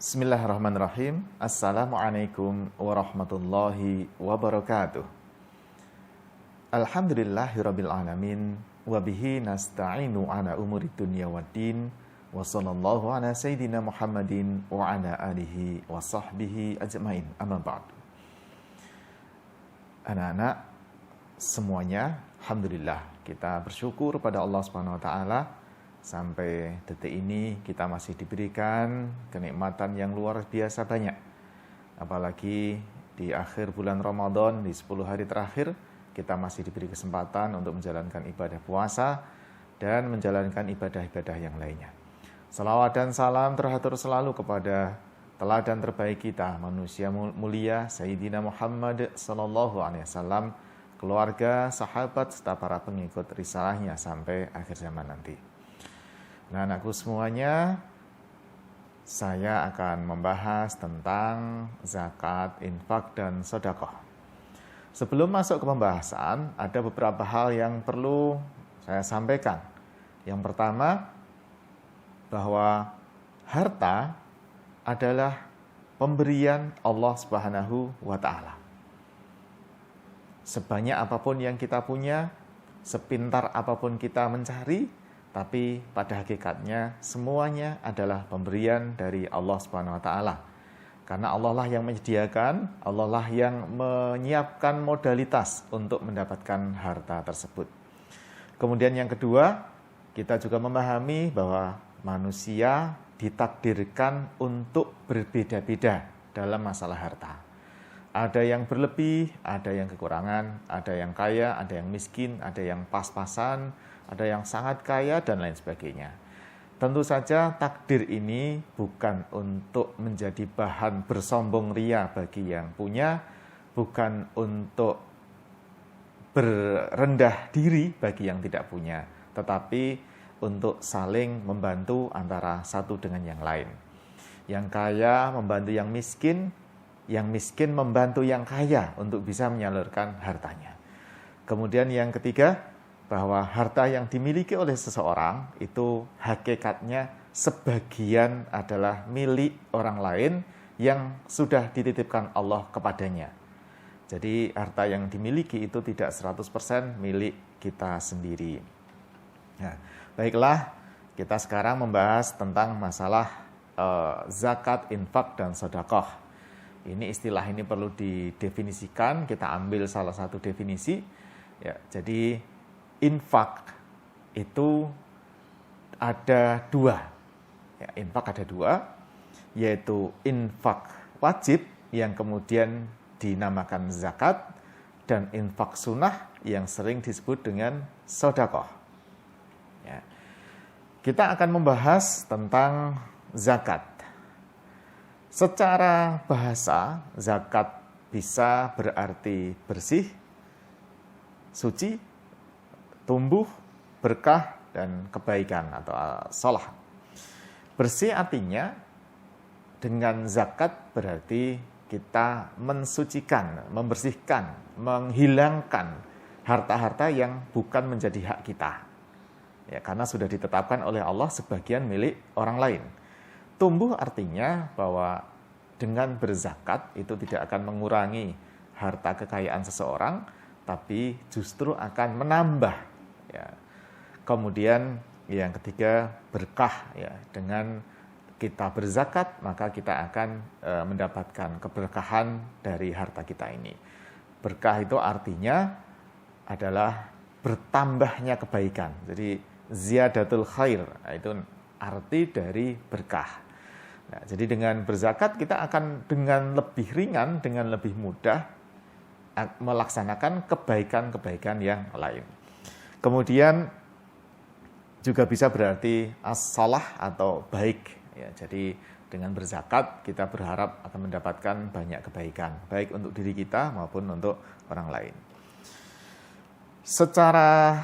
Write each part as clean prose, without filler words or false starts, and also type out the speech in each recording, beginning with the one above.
Bismillahirrahmanirrahim. Assalamualaikum warahmatullahi wabarakatuh. Alhamdulillahirabbil alamin wa bihi nasta'inu ala umuri dunya waddin wa sallallahu ala sayyidina Muhammadin wa ala alihi wa sahbihi ajmain. Amma ba'du. Anak-anak semuanya, alhamdulillah kita bersyukur pada Allah Subhanahu wa taala. Sampai detik ini kita masih diberikan kenikmatan yang luar biasa banyak. Apalagi di akhir bulan Ramadan, di 10 hari terakhir, kita masih diberi kesempatan untuk menjalankan ibadah puasa dan menjalankan ibadah-ibadah yang lainnya. Salawat dan salam teratur selalu kepada teladan terbaik kita, manusia mulia Sayyidina Muhammad sallallahu alaihi wasallam, keluarga, sahabat, serta para pengikut risalahnya sampai akhir zaman nanti. Nah, anakku semuanya, saya akan membahas tentang zakat, infak, dan sedekah. Sebelum masuk ke pembahasan, ada beberapa hal yang perlu saya sampaikan. Yang pertama, bahwa harta adalah pemberian Allah Subhanahu wa taala. Sebanyak apapun yang kita punya, sepintar apapun kita mencari, tapi pada hakikatnya semuanya adalah pemberian dari Allah Subhanahu wa taala. Karena Allah lah yang menyediakan, Allah lah yang menyiapkan modalitas untuk mendapatkan harta tersebut. Kemudian yang kedua, kita juga memahami bahwa manusia ditakdirkan untuk berbeda-beda dalam masalah harta. Ada yang berlebih, ada yang kekurangan, ada yang kaya, ada yang miskin, ada yang pas-pasan, ada yang sangat kaya, dan lain sebagainya. Tentu saja takdir ini bukan untuk menjadi bahan bersombong ria bagi yang punya, bukan untuk berendah diri bagi yang tidak punya, tetapi untuk saling membantu antara satu dengan yang lain. Yang kaya membantu yang miskin membantu yang kaya untuk bisa menyalurkan hartanya. Kemudian yang ketiga, bahwa harta yang dimiliki oleh seseorang itu hakikatnya sebagian adalah milik orang lain yang sudah dititipkan Allah kepadanya. Jadi harta yang dimiliki itu tidak 100% milik kita sendiri. Nah, baiklah, kita sekarang membahas tentang masalah zakat, infak, dan sedekah. Ini istilah ini perlu didefinisikan, kita ambil salah satu definisi. Ya, jadi infak itu ada dua. Ya, infak ada dua, yaitu infak wajib yang kemudian dinamakan zakat, dan infak sunnah yang sering disebut dengan sedekah. Ya. Kita akan membahas tentang zakat. Secara bahasa, zakat bisa berarti bersih, suci, tumbuh, berkah, dan kebaikan atau salah. Bersih artinya dengan zakat berarti kita mensucikan, membersihkan, menghilangkan harta-harta yang bukan menjadi hak kita. Ya, karena sudah ditetapkan oleh Allah sebagian milik orang lain. Tumbuh artinya bahwa dengan berzakat itu tidak akan mengurangi harta kekayaan seseorang, tapi justru akan menambah. Ya. Kemudian yang ketiga, berkah. Ya. Dengan kita berzakat, maka kita akan mendapatkan keberkahan dari harta kita ini. Berkah itu artinya adalah bertambahnya kebaikan. Jadi ziyadatul khair, itu arti dari berkah. Nah, jadi dengan berzakat kita akan dengan lebih ringan, dengan lebih mudah melaksanakan kebaikan-kebaikan yang lain. Kemudian juga bisa berarti as-salah atau baik. Ya, jadi dengan berzakat kita berharap akan mendapatkan banyak kebaikan, baik untuk diri kita maupun untuk orang lain. Secara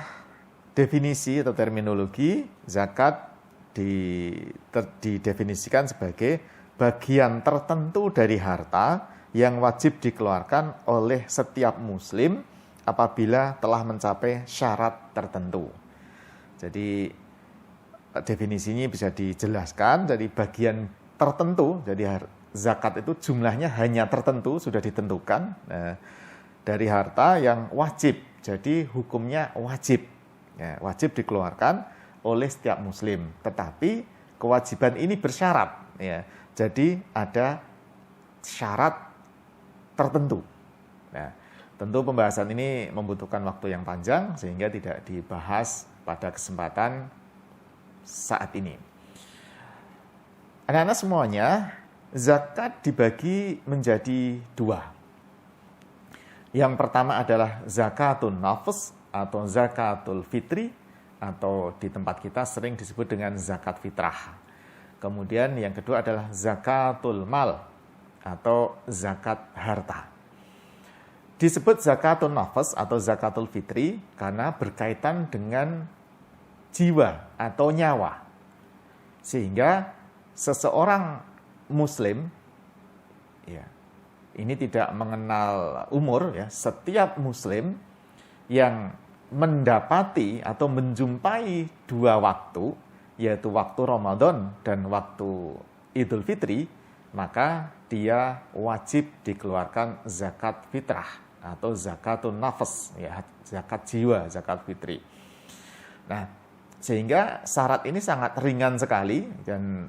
definisi atau terminologi, zakat didefinisikan sebagai bagian tertentu dari harta yang wajib dikeluarkan oleh setiap muslim apabila telah mencapai syarat tertentu. Jadi definisinya bisa dijelaskan dari bagian tertentu, jadi zakat itu jumlahnya hanya tertentu, sudah ditentukan dari harta yang wajib, jadi hukumnya wajib, ya, wajib dikeluarkan oleh setiap muslim, tetapi kewajiban ini bersyarat, ya, jadi ada syarat tertentu. Nah, tentu pembahasan ini membutuhkan waktu yang panjang sehingga tidak dibahas pada kesempatan saat ini. Anak-anak semuanya, zakat dibagi menjadi dua. Yang pertama adalah zakatun nafs atau zakatul fitri, atau di tempat kita sering disebut dengan zakat fitrah. Kemudian yang kedua adalah zakatul mal atau zakat harta. Disebut zakatun nafs atau zakatul fitri karena berkaitan dengan jiwa atau nyawa. Sehingga seseorang muslim, ya, ini tidak mengenal umur, ya, setiap muslim yang mendapati atau menjumpai dua waktu, yaitu waktu Ramadan dan waktu Idul Fitri, maka dia wajib dikeluarkan zakat fitrah atau zakatun nafs, ya, zakat jiwa, zakat fitri. Nah, sehingga syarat ini sangat ringan sekali dan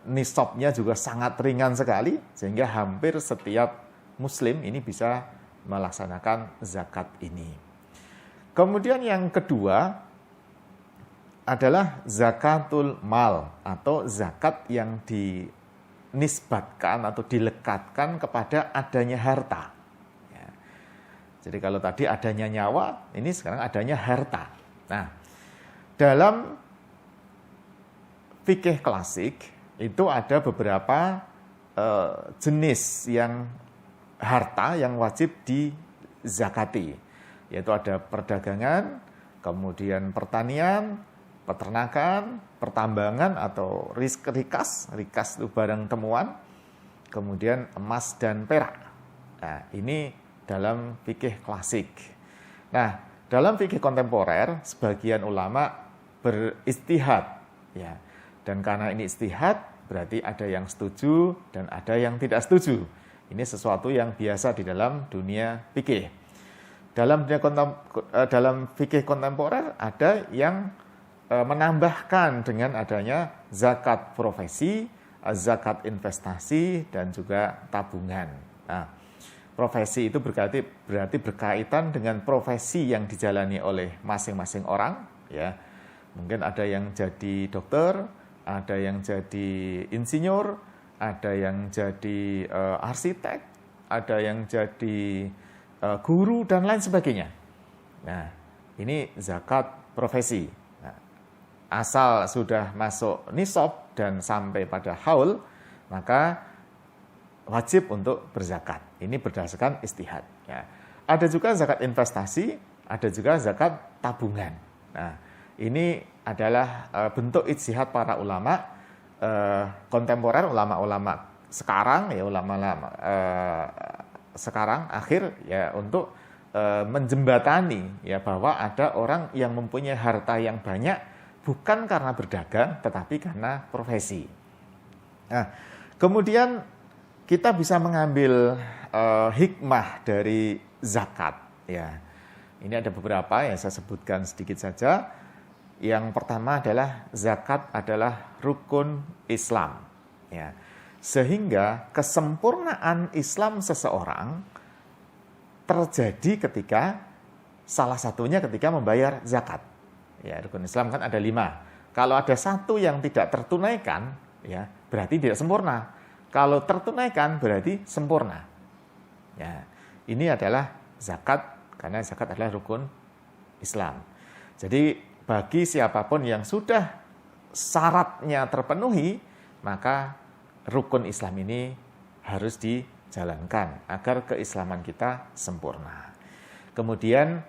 nisabnya juga sangat ringan sekali, sehingga hampir setiap muslim ini bisa melaksanakan zakat ini. Kemudian yang kedua adalah zakatul mal atau zakat yang dinisbatkan atau dilekatkan kepada adanya harta. Jadi kalau tadi adanya nyawa, ini sekarang adanya harta. Nah, dalam fikih klasik itu ada beberapa jenis yang harta yang wajib dizakati. Yaitu ada perdagangan, kemudian pertanian, peternakan, pertambangan atau rikas itu barang temuan, kemudian emas dan perak. Nah, ini dalam fikih klasik. Nah, dalam fikih kontemporer, sebagian ulama beristihad, ya. Dan karena ini istihad, berarti ada yang setuju dan ada yang tidak setuju. Ini sesuatu yang biasa di dalam dunia fikih. Dalam fikih kontemporer ada yang menambahkan dengan adanya zakat profesi, zakat investasi, dan juga tabungan. Nah, profesi itu berarti berkaitan dengan profesi yang dijalani oleh masing-masing orang, ya. Mungkin ada yang jadi dokter, ada yang jadi insinyur, ada yang jadi arsitek, ada yang jadi guru dan lain sebagainya. Nah, ini zakat profesi. Nah, asal sudah masuk nisab dan sampai pada haul, maka wajib untuk berzakat. Ini berdasarkan istihad. Ya. Ada juga zakat investasi, ada juga zakat tabungan. Nah, ini adalah bentuk ijtihad para ulama kontemporer, ulama-ulama sekarang, ya, ulama-ulama sekarang akhir, ya, untuk menjembatani, ya, bahwa ada orang yang mempunyai harta yang banyak bukan karena berdagang, tetapi karena profesi. Nah, kemudian kita bisa mengambil hikmah dari zakat, ya. Ini ada beberapa yang saya sebutkan sedikit saja. Yang pertama adalah zakat adalah rukun Islam, ya. Sehingga kesempurnaan Islam seseorang terjadi ketika salah satunya ketika membayar zakat. Ya, rukun Islam kan ada 5. Kalau ada satu yang tidak tertunaikan, ya, berarti tidak sempurna. Kalau tertunaikan berarti sempurna. Ya, ini adalah zakat, karena zakat adalah rukun Islam. Jadi bagi siapapun yang sudah syaratnya terpenuhi, maka rukun Islam ini harus dijalankan agar keislaman kita sempurna. Kemudian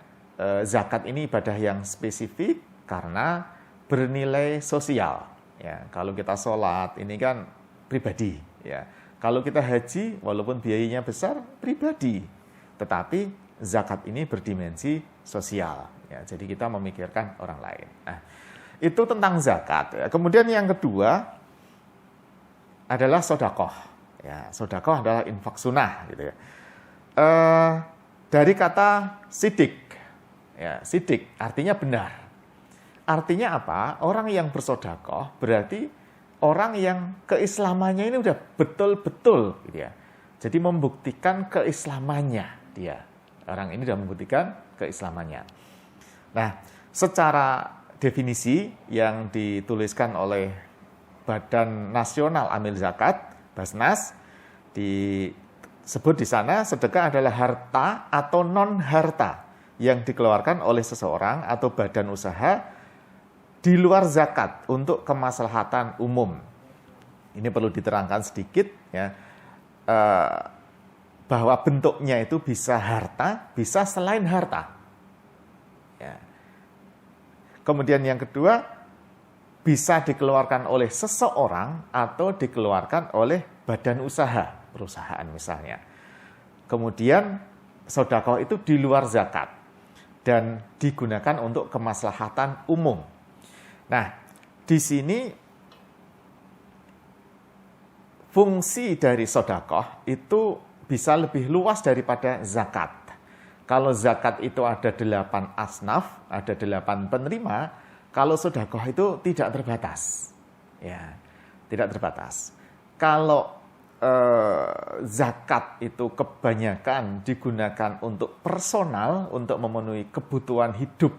zakat ini ibadah yang spesifik karena bernilai sosial. Ya, kalau kita sholat ini kan pribadi. Ya, kalau kita haji, walaupun biayanya besar, pribadi. Tetapi zakat ini berdimensi sosial. Ya, jadi kita memikirkan orang lain. Nah, itu tentang zakat. Ya. Kemudian yang kedua, adalah sodakoh. Ya, sodakoh adalah infak sunnah gitu ya. Dari kata sidik, ya, sidik artinya benar. Artinya apa? Orang yang bersodakoh berarti orang yang keislamannya ini udah betul-betul gitu ya. Jadi membuktikan keislamannya dia. Orang ini sudah membuktikan keislamannya. Nah, secara definisi yang dituliskan oleh Badan Nasional Amil Zakat, Basnas, disebut di sana sedekah adalah harta atau non-harta yang dikeluarkan oleh seseorang atau badan usaha di luar zakat untuk kemaslahatan umum. Ini perlu diterangkan sedikit ya, bahwa bentuknya itu bisa harta, bisa selain harta. Ya. Kemudian yang kedua, bisa dikeluarkan oleh seseorang atau dikeluarkan oleh badan usaha, perusahaan misalnya. Kemudian sedekah itu di luar zakat dan digunakan untuk kemaslahatan umum. Nah, di sini fungsi dari sedekah itu bisa lebih luas daripada zakat. Kalau zakat itu ada 8 asnaf, ada 8 penerima, kalau sedekah itu tidak terbatas. Ya, tidak terbatas. Kalau zakat itu kebanyakan digunakan untuk personal, untuk memenuhi kebutuhan hidup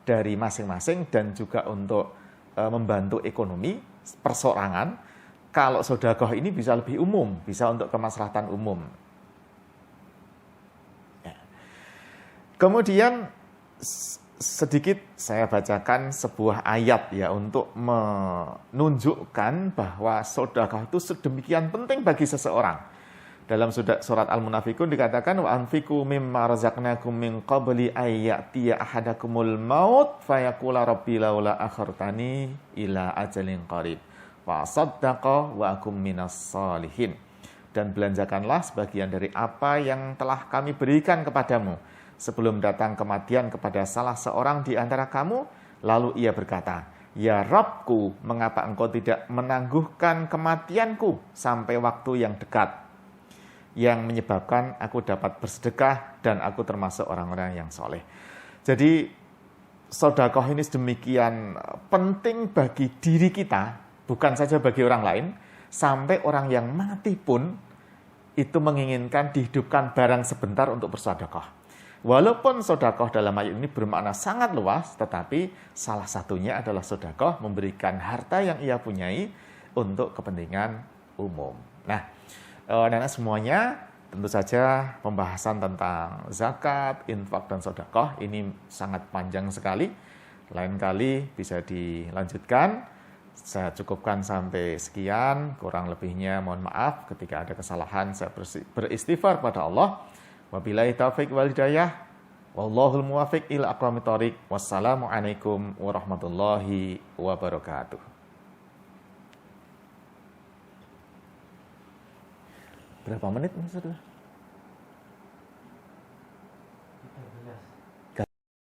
dari masing-masing dan juga untuk membantu ekonomi perseorangan. Kalau sedekah ini bisa lebih umum, bisa untuk kemaslahatan umum. Ya. Kemudian sedikit saya bacakan sebuah ayat ya untuk menunjukkan bahwa sedekah itu sedemikian penting bagi seseorang. Dalam surat Al-Munafikun dikatakan wa anfiqu mimma razaqnakum min qabli ayyatiya ahadakumul maut fayaqula rabbi laula akhartani ila ajalin qarib fa saddaqa wa akum minas salihin. Dan belanjakanlah sebagian dari apa yang telah kami berikan kepadamu sebelum datang kematian kepada salah seorang di antara kamu. Lalu ia berkata, ya Rabbku, mengapa engkau tidak menangguhkan kematianku sampai waktu yang dekat, yang menyebabkan aku dapat bersedekah dan aku termasuk orang-orang yang soleh. Jadi sedekah ini sedemikian penting bagi diri kita, bukan saja bagi orang lain, sampai orang yang mati pun itu menginginkan dihidupkan barang sebentar untuk bersedekah. Walaupun sedekah dalam ayat ini bermakna sangat luas, tetapi salah satunya adalah sedekah memberikan harta yang ia punyai untuk kepentingan umum. Nah, dan semuanya tentu saja pembahasan tentang zakat, infak, dan sedekah ini sangat panjang sekali. Lain kali bisa dilanjutkan. Saya cukupkan sampai sekian, kurang lebihnya mohon maaf. Ketika ada kesalahan saya beristighfar pada Allah. Wabillahi taufiq wal hidayah. Wallahul muwaffiq ila aqwamit thoriq. Wassalamualaikum warahmatullahi wabarakatuh. Berapa menit, Mas?